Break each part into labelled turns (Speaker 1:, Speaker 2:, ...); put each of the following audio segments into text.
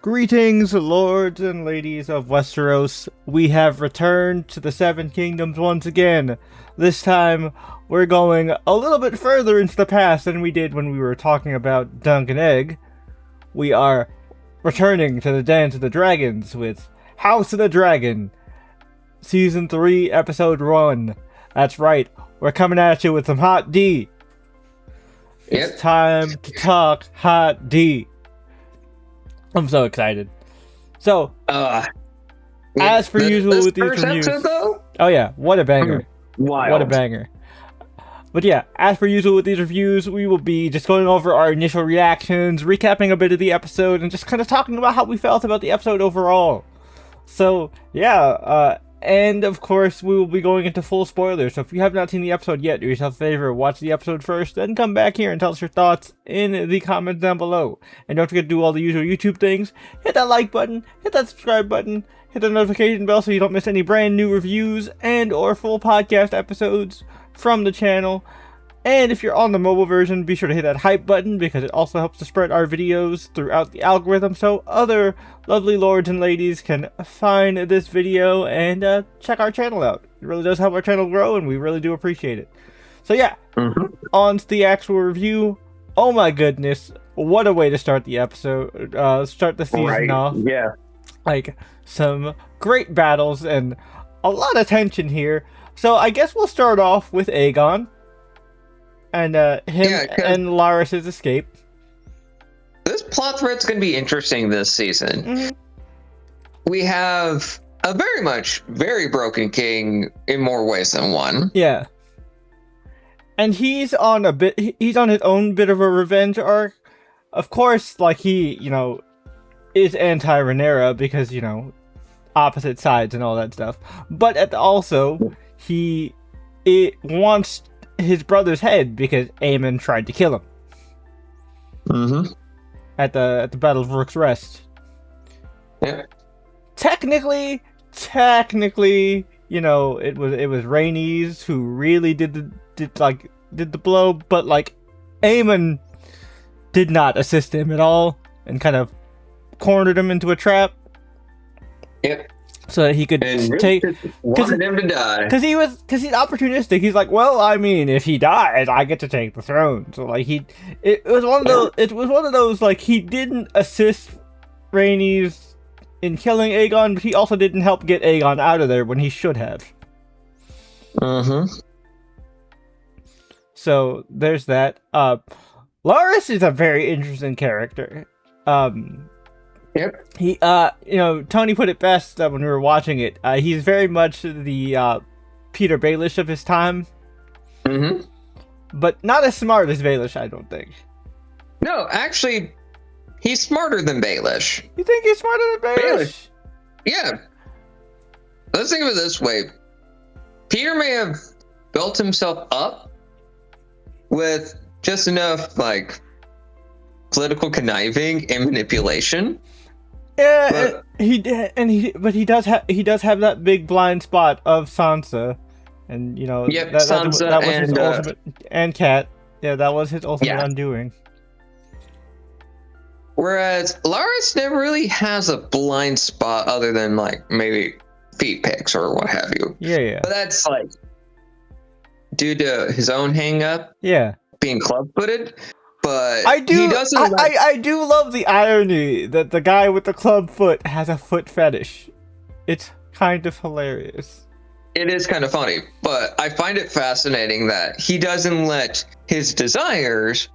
Speaker 1: Greetings, lords and ladies of Westeros. We have returned to the Seven Kingdoms once again. This time, we're going a little bit further into the past than we did when we were talking about Dunk and Egg. We are returning to the Dance of the Dragons with House of the Dragon, Season 3, Episode 1. That's right, we're coming at you with some hot D. It's time to talk hot D. I'm so excited. So, as per usual with these reviews... Oh yeah, what a banger.
Speaker 2: Wild.
Speaker 1: What a banger. But yeah, as per usual with these reviews, we will be just going over our initial reactions, recapping a bit of the episode, and just kind of talking about how we felt about the episode overall. So, yeah, and of course, we will be going into full spoilers, so if you have not seen the episode yet, do yourself a favor, watch the episode first, then come back here and tell us your thoughts in the comments down below. And don't forget to do all the usual YouTube things, hit that like button, hit that subscribe button, hit the notification bell so you don't miss any brand new reviews and or full podcast episodes from the channel. And if you're on the mobile version, be sure to hit that hype button because it also helps to spread our videos throughout the algorithm so other lovely lords and ladies can find this video and check our channel out. It really does help our channel grow and we really do appreciate it. So yeah, on to the actual review. Oh my goodness, what a way to start the episode, start the season off.
Speaker 2: Yeah.
Speaker 1: Like, some great battles and a lot of tension here. So I guess we'll start off with Aegon. And and Larys' escape.
Speaker 2: This plot thread's going to be interesting this season. We have a very broken king in more ways than one.
Speaker 1: Yeah. And he's on his own bit of a revenge arc. Of course, like he, is anti-Rhaenyra because, opposite sides and all that stuff. But also, he wants his brother's head because Aemon tried to kill him. At the Battle of Rook's Rest.
Speaker 2: Yeah.
Speaker 1: Technically, it was Rhaenys who really did the blow, but Aemon did not assist him at all and kind of cornered him into a trap.
Speaker 2: Yep.
Speaker 1: So that he could
Speaker 2: wanted him to die.
Speaker 1: Because he's opportunistic. He's like, well, I mean, if he dies, I get to take the throne. So it was one of those he didn't assist Rhaenys in killing Aegon, but he also didn't help get Aegon out of there when he should have. So there's that. Larys is a very interesting character.
Speaker 2: Yep.
Speaker 1: He, Tony put it best when we were watching it. He's very much the Peter Baelish of his time. But not as smart as Baelish, I don't think.
Speaker 2: No, actually, he's smarter than Baelish.
Speaker 1: You think he's smarter than Baelish?
Speaker 2: Yeah. Let's think of it this way. Peter may have built himself up with just enough, political conniving and manipulation.
Speaker 1: Yeah, he does have that big blind spot of Sansa, and
Speaker 2: Sansa
Speaker 1: that was his ultimate, and Cat. Yeah, that was his ultimate undoing.
Speaker 2: Whereas Larys never really has a blind spot other than maybe feet pics or what have you.
Speaker 1: Yeah.
Speaker 2: But that's due to his own hang up.
Speaker 1: Yeah.
Speaker 2: Being club-footed. But
Speaker 1: I do love the irony that the guy with the club foot has a foot fetish. It's kind of hilarious.
Speaker 2: It is kind of funny, but I find it fascinating that he doesn't let his desires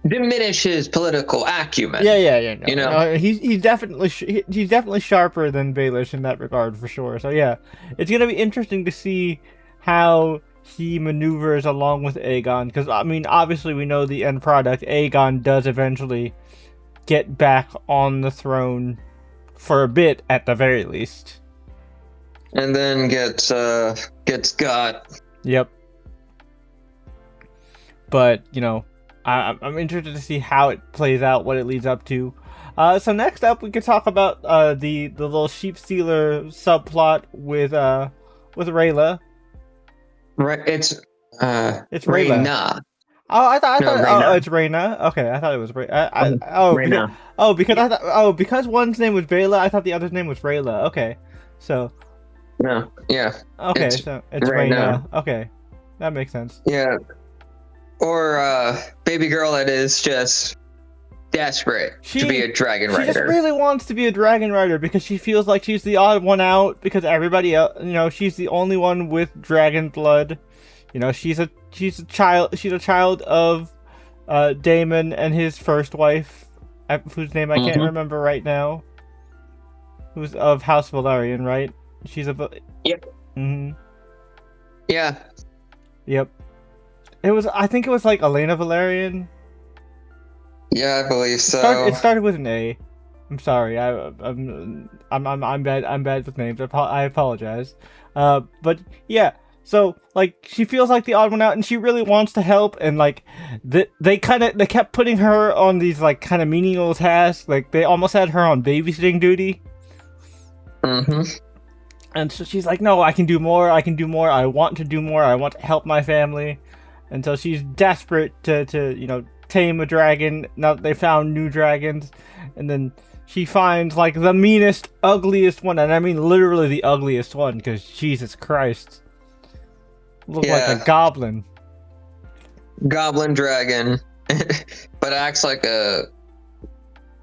Speaker 2: diminish his political acumen.
Speaker 1: Yeah. No, he's definitely sharper than Baelish in that regard for sure. So yeah, it's gonna be interesting to see how he maneuvers along with Aegon, because obviously we know the end product. Aegon does eventually get back on the throne for a bit, at the very least,
Speaker 2: and then gets got.
Speaker 1: Yep. But I'm interested to see how it plays out, what it leads up to. So next up, we could talk about the little sheep stealer subplot with Rhaella.
Speaker 2: Right, it's
Speaker 1: Rhaella. Oh, I
Speaker 2: No,
Speaker 1: thought.
Speaker 2: Reyna.
Speaker 1: Oh, it's Reyna. Okay, I thought it was Rey.
Speaker 3: Reyna.
Speaker 1: Because one's name was Bela, I thought the other's name was Rayla. Okay, so
Speaker 2: No, yeah,
Speaker 1: okay,
Speaker 2: It's
Speaker 1: so it's
Speaker 2: Reyna.
Speaker 1: Reyna. Okay, that makes sense.
Speaker 2: yeah. Or baby girl that is just desperate to be a dragon
Speaker 1: She just
Speaker 2: rider.
Speaker 1: really wants to be a dragon rider because she feels like she's the odd one out because everybody else, she's the only one with dragon blood. She's a child of Daemon and his first wife, whose name I can't
Speaker 2: Mhm.
Speaker 1: remember right now. Who's of House Valerian, right? She's a.
Speaker 2: Yep.
Speaker 1: Mm-hmm.
Speaker 2: Yeah,
Speaker 1: Yep. I think it was like Elena Valerian.
Speaker 2: yeah, I believe
Speaker 1: It
Speaker 2: so.
Speaker 1: started with an A. I'm sorry. I'm bad. I'm bad with names. I apologize. But yeah. So like she feels like the odd one out, and she really wants to help. And like they kept putting her on these like kind of menial tasks. Like they almost had her on babysitting duty.
Speaker 2: hmm
Speaker 1: And so she's like, no, I can do more. I can do more. I want to do more. I want to help my family. And so she's desperate to tame a dragon. Now that they found new dragons. And then she finds like the meanest, ugliest one. And I mean literally the ugliest one because Jesus Christ. Looked like
Speaker 2: Yeah.
Speaker 1: a goblin.
Speaker 2: Goblin dragon, but acts like a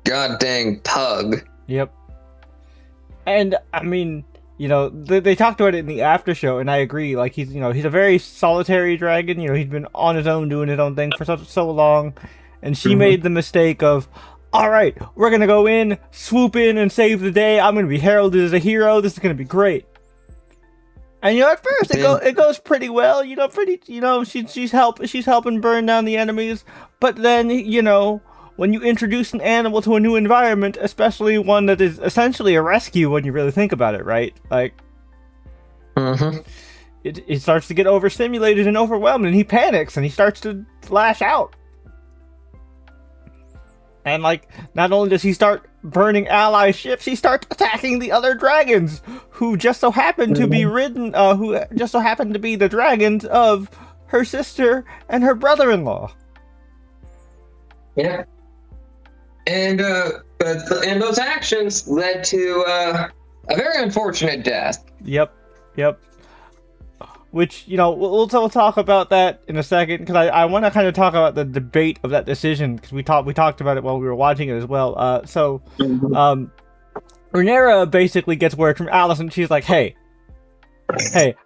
Speaker 2: god dang pug.
Speaker 1: Yep. And I mean, they talked about it in the after show, and I agree. Like he's a very solitary dragon. He's been on his own, doing his own thing for so long, and she
Speaker 2: Mhm.
Speaker 1: made the mistake of, all right, we're gonna go in, swoop in, and save the day. I'm gonna be heralded as a hero. This is gonna be great. And at first it goes pretty well. She's helping burn down the enemies, but then when you introduce an animal to a new environment, especially one that is essentially a rescue when you really think about it, right? Like,
Speaker 2: hmm
Speaker 1: it starts to get overstimulated and overwhelmed, and he panics, and he starts to lash out. And, like, not only does he start burning ally ships, he starts attacking the other dragons, who just so happen to be who just so happen to be the dragons of her sister and her brother-in-law.
Speaker 2: Yeah. And and those actions led to a very unfortunate death.
Speaker 1: Yep. Which, we'll talk about that in a second, because I want to kind of talk about the debate of that decision, because we talked about it while we were watching it as well. Rhaenyra basically gets word from Alicent. She's like, hey,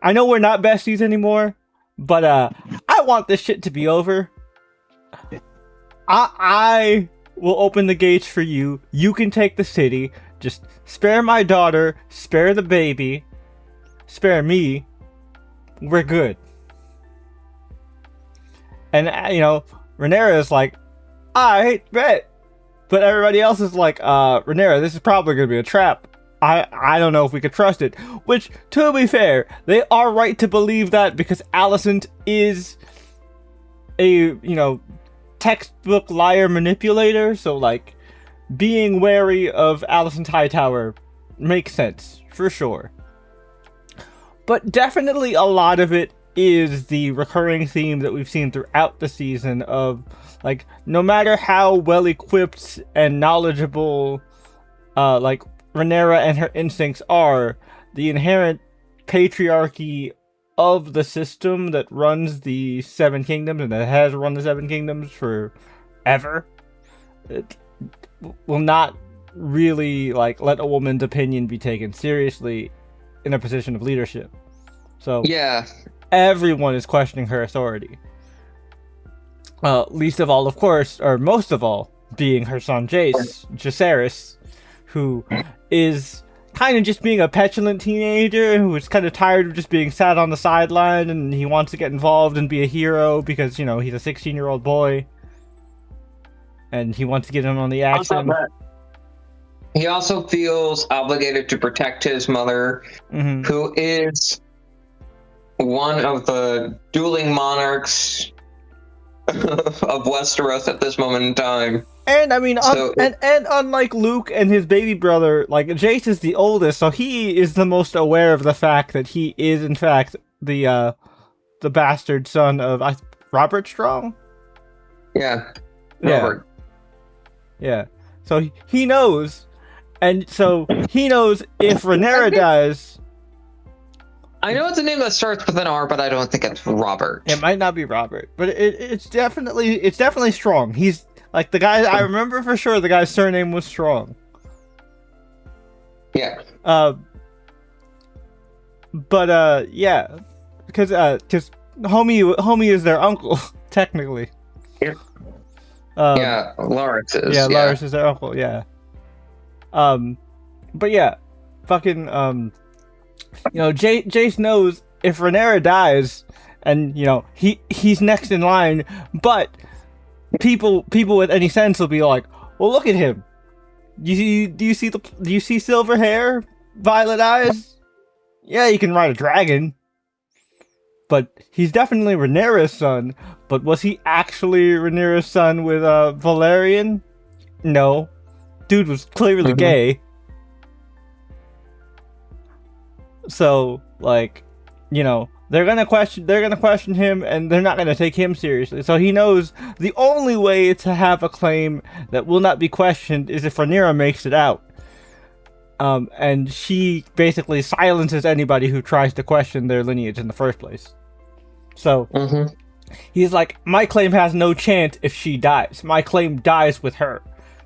Speaker 1: I know we're not besties anymore, but I want this shit to be over. I will open the gates for you. You can take the city. Just spare my daughter, spare the baby, spare me. We're good. And, Rhaenyra is like, I bet. But everybody else is like, Rhaenyra, this is probably going to be a trap. I don't know if we could trust it. Which, to be fair, they are right to believe that because Alicent is a, textbook liar manipulator. So, like, being wary of Alicent Hightower makes sense, for sure. But definitely a lot of it is the recurring theme that we've seen throughout the season of, like, no matter how well equipped and knowledgeable, like, Rhaenyra and her instincts are, the inherent patriarchy of the system that runs the Seven Kingdoms and that has run the Seven Kingdoms forever, it will not really, like, let a woman's opinion be taken seriously in a position of leadership. So
Speaker 2: Yeah.
Speaker 1: everyone is questioning her authority. Least of all, of course, or most of all, being her son Jacaerys, who is kind of just being a petulant teenager who is kind of tired of just being sat on the sideline, and he wants to get involved and be a hero because, he's a 16-year-old boy. And he wants to get in on the action.
Speaker 2: He also feels obligated to protect his mother,
Speaker 1: Mm-hmm.
Speaker 2: who is one of the dueling monarchs of Westeros at this moment in time.
Speaker 1: And I mean,
Speaker 2: So-
Speaker 1: and unlike Luke and his baby brother, like Jace is the oldest, so he is the most aware of the fact that he is in fact the bastard son of Robert Strong.
Speaker 2: Yeah.
Speaker 1: Yeah.
Speaker 2: Robert.
Speaker 1: Yeah. So he knows, and so he knows if Rhaenyra dies,
Speaker 2: I know it's a name that starts with an R, but I don't think it's Robert.
Speaker 1: it might not be Robert, but it's definitely Strong. He's like the guy. I remember for sure the guy's surname was Strong.
Speaker 2: Yeah.
Speaker 1: But yeah, because homie is their uncle technically.
Speaker 2: Yeah. Yeah, Lawrence is.
Speaker 1: Yeah, Lars is their uncle. Yeah. But yeah, fucking Jace knows if Rhaenyra dies, and he's next in line. But people with any sense will be like, well, look at him. Do you see silver hair, violet eyes? Yeah, you can ride a dragon. But he's definitely Rhaenyra's son. But was he actually Rhaenyra's son with Valerian? No. Dude was clearly gay. So, like, they're gonna question him, and they're not gonna take him seriously. So he knows the only way to have a claim that will not be questioned is if Rhaenyra makes it out. And she basically silences anybody who tries to question their lineage in the first place. So he's like, my claim has no chance if she dies. My claim dies with her.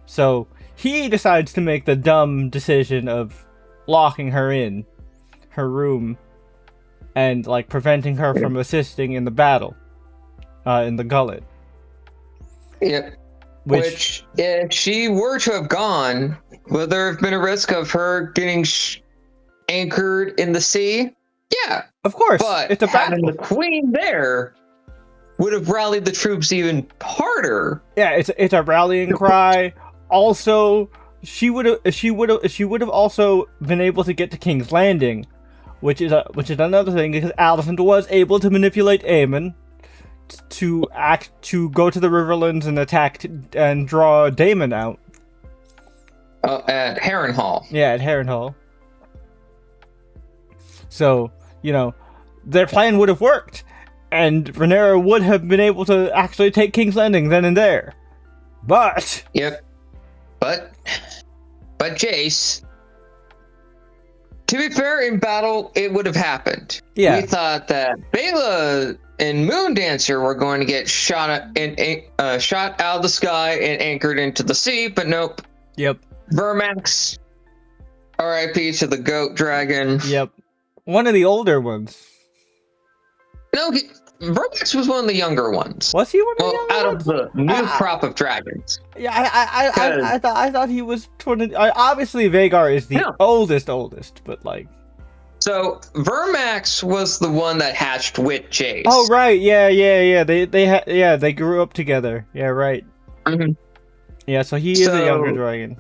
Speaker 1: So he decides to make the dumb decision of locking her in her room and like preventing her from assisting in the battle in the gullet.
Speaker 2: Yep. Which if she were to have gone, would there have been a risk of her getting anchored in the sea? Yeah,
Speaker 1: of course.
Speaker 2: But
Speaker 1: it's a
Speaker 2: having
Speaker 1: battle.
Speaker 2: the queen there would have rallied the troops even harder.
Speaker 1: Yeah, it's a rallying cry. Also, she would have also been able to get to King's Landing, which is another thing, because Alicent was able to manipulate Aemon to go to the Riverlands and attack and draw Daemon out.
Speaker 2: At Harrenhal.
Speaker 1: Yeah, at Harrenhal. So, their plan would have worked, and Rhaenyra would have been able to actually take King's Landing then and there. But...
Speaker 2: Yep. But Jace, to be fair, in battle, it would have happened.
Speaker 1: Yeah.
Speaker 2: We thought that Baela and Moondancer were going to get shot out of the sky and anchored into the sea, but nope.
Speaker 1: Yep.
Speaker 2: Vermax, R.I.P. to the goat dragon.
Speaker 1: Yep. One of the older ones.
Speaker 2: No, Vermax was one of the younger ones.
Speaker 1: Was he one of the younger
Speaker 2: out
Speaker 1: ones?
Speaker 2: of the new crop of dragons.
Speaker 1: Yeah, I thought he was 20. Obviously, Vhagar is the oldest, but like.
Speaker 2: So Vermax was the one that hatched with Jace.
Speaker 1: Oh right, yeah. They grew up together. Yeah, right. Yeah, so he is a younger dragon.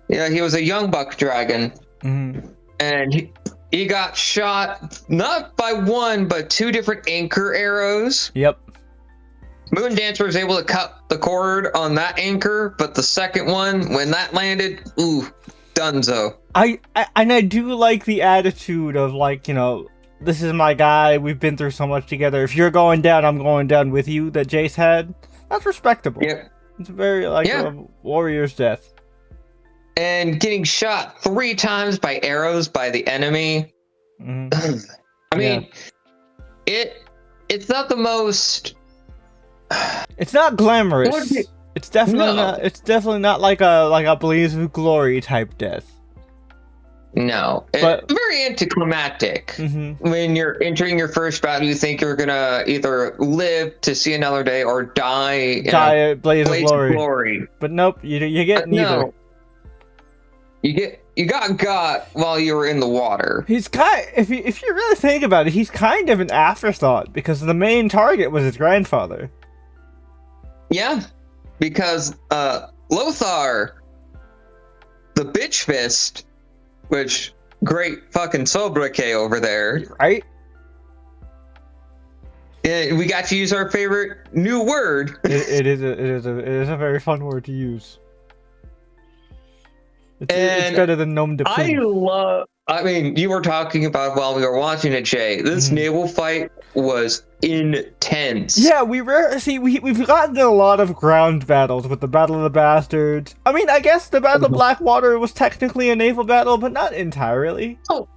Speaker 2: Yeah, he was a young buck dragon, and he got shot not by one but two different anchor arrows.
Speaker 1: Yep.
Speaker 2: Moondancer was able to cut the cord on that anchor, but the second one, when that landed, dunzo.
Speaker 1: I do like the attitude of like, this is my guy, we've been through so much together. If you're going down, I'm going down with you, that Jace had. That's respectable.
Speaker 2: Yep.
Speaker 1: It's very a warrior's death.
Speaker 2: And getting shot 3 times by arrows by the enemy. I mean, it's not the most.
Speaker 1: It's not glamorous. It's definitely not. It's definitely not like a blaze of glory type death.
Speaker 2: No, but very anticlimactic. When you're entering your first battle, you think you're gonna either live to see another day or die
Speaker 1: a blaze of
Speaker 2: glory.
Speaker 1: But nope, you get neither.
Speaker 2: No. You got while you were in the water.
Speaker 1: He's if you really think about it, he's kind of an afterthought because the main target was his grandfather.
Speaker 2: Yeah, because Lothar, the bitch fist, which great fucking sobriquet over there,
Speaker 1: right?
Speaker 2: We got to use our favorite new word.
Speaker 1: It is a very fun word to use. It's better than nom de plume.
Speaker 2: I mean, you were talking about while we were watching it, Jay. This naval fight was intense.
Speaker 1: Yeah, we've gotten a lot of ground battles with the Battle of the Bastards. I mean, I guess the Battle of Blackwater was technically a naval battle, but not entirely.
Speaker 2: Oh,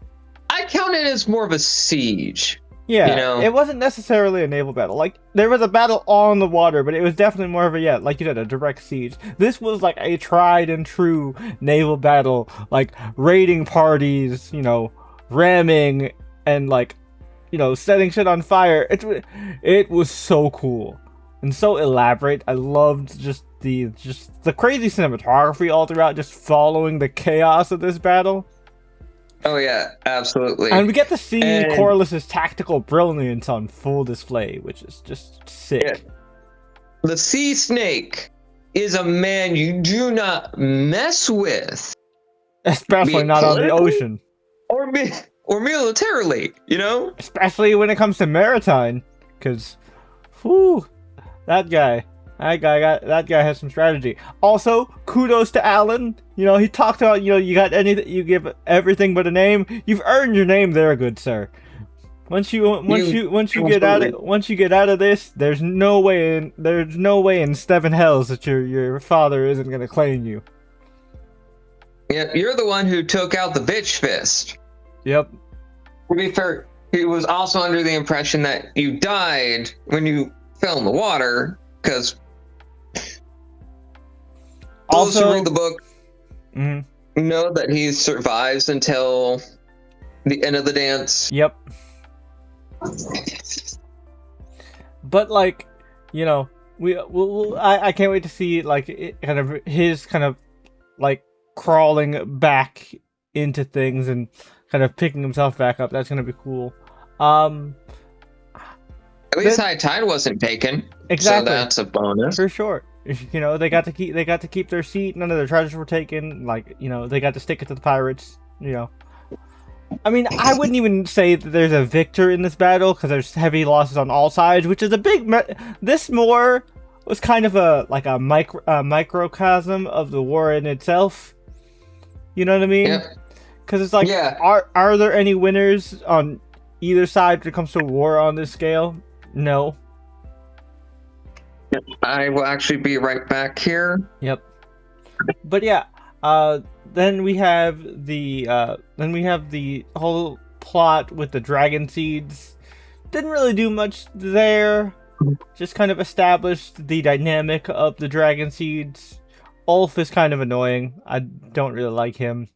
Speaker 2: I count it as more of a siege.
Speaker 1: Yeah,
Speaker 2: You know?
Speaker 1: it wasn't necessarily a naval battle. Like, there was a battle on the water, but it was definitely more of a, yeah, like you said, a direct siege. This was like a tried and true naval battle, like raiding parties, ramming and like, setting shit on fire. It was so cool and so elaborate. I loved just the crazy cinematography all throughout, just following the chaos of this battle.
Speaker 2: Oh yeah, absolutely.
Speaker 1: And we get to see Corliss's tactical brilliance on full display, which is just sick.
Speaker 2: Yeah. The Sea Snake is a man you do not mess with.
Speaker 1: Especially not on the ocean.
Speaker 2: Or militarily,
Speaker 1: Especially when it comes to maritime. Because, whew, that guy has some strategy. Also, kudos to Alan. He talked about, you got anything, you give everything but a name. You've earned your name there, good sir. Once you get out of this, there's no way in seven hells that your father isn't gonna claim you.
Speaker 2: Yeah, you're the one who took out the bitch fist.
Speaker 1: Yep.
Speaker 2: To be fair, he was also under the impression that you died when you fell in the water, because those who read the book know that he survives until the end of the dance.
Speaker 1: Yep. But like, I can't wait to see like his kind of like crawling back into things and kind of picking himself back up. That's gonna be cool.
Speaker 2: At least High Tide wasn't taken.
Speaker 1: Exactly.
Speaker 2: So that's a bonus.
Speaker 1: For sure. They got to keep their seat. None of their treasures were taken. Like, they got to stick it to the pirates. I mean, I wouldn't even say that there's a victor in this battle because there's heavy losses on all sides, which is a big. This war was kind of a microcosm of the war in itself. You know what I mean?
Speaker 2: Yep.
Speaker 1: Because it's like, are there any winners on either side when it comes to war on this scale? No.
Speaker 2: I will actually be right back here.
Speaker 1: Yep. But yeah, then we have the whole plot with the dragon seeds. Didn't really do much there. Just kind of established the dynamic of the dragon seeds. Ulf is kind of annoying. I don't really like him.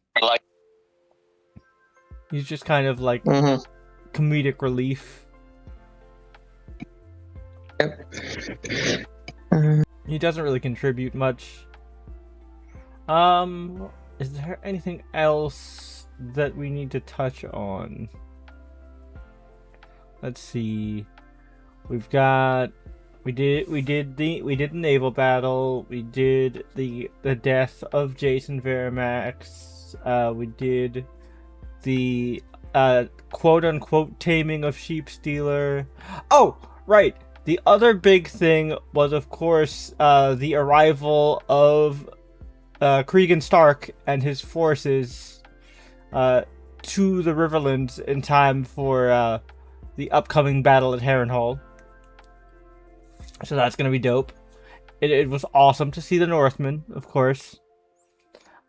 Speaker 1: He's just kind of like comedic relief.
Speaker 2: Yep.
Speaker 1: He doesn't really contribute much. Is there anything else that we need to touch on? Let's see. We did the naval battle. We did the death of Jason Verimax. We did the quote unquote taming of Sheep Stealer. Oh, right. The other big thing was, of course, the arrival of Cregan Stark and his forces to the Riverlands in time for the upcoming battle at Harrenhal. So that's going to be dope. It was awesome to see the Northmen, of course.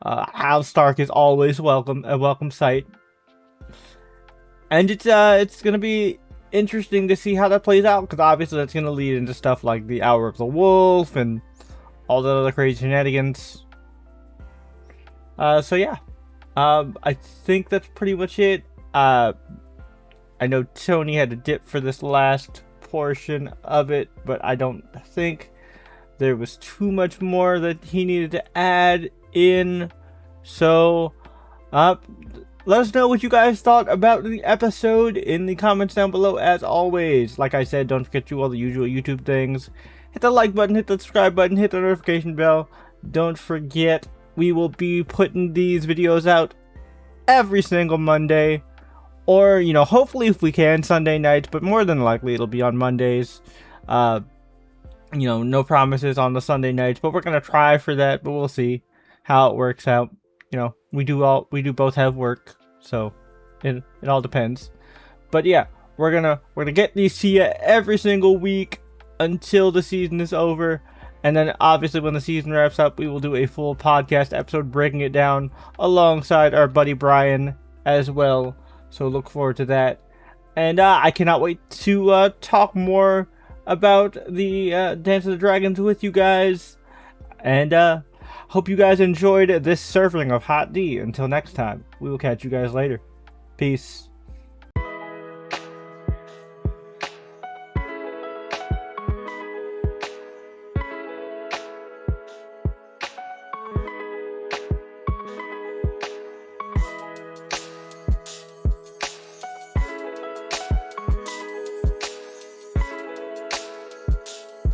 Speaker 1: House Stark is always a welcome sight. And it's going to be interesting to see how that plays out, because obviously that's going to lead into stuff like the Hour of the Wolf and all the other crazy shenanigans. So yeah, I think that's pretty much it. I know Tony had to dip for this last portion of it, but I don't think there was too much more that he needed to add in. So, let us know what you guys thought about the episode in the comments down below, as always. Like I said, don't forget to do all the usual YouTube things. Hit the like button, hit the subscribe button, hit the notification bell. Don't forget, we will be putting these videos out every single Monday. Or, hopefully if we can, Sunday nights, but more than likely it'll be on Mondays. No promises on the Sunday nights, but we're going to try for that, but we'll see how it works out. We do both have work. So it all depends. But yeah, we're gonna get these to you every single week until the season is over. And then obviously when the season wraps up, we will do a full podcast episode breaking it down alongside our buddy Brian as well. So look forward to that. And I cannot wait to talk more about the Dance of the Dragons with you guys. And hope you guys enjoyed this serving of Hot D. Until next time, we will catch you guys later. Peace.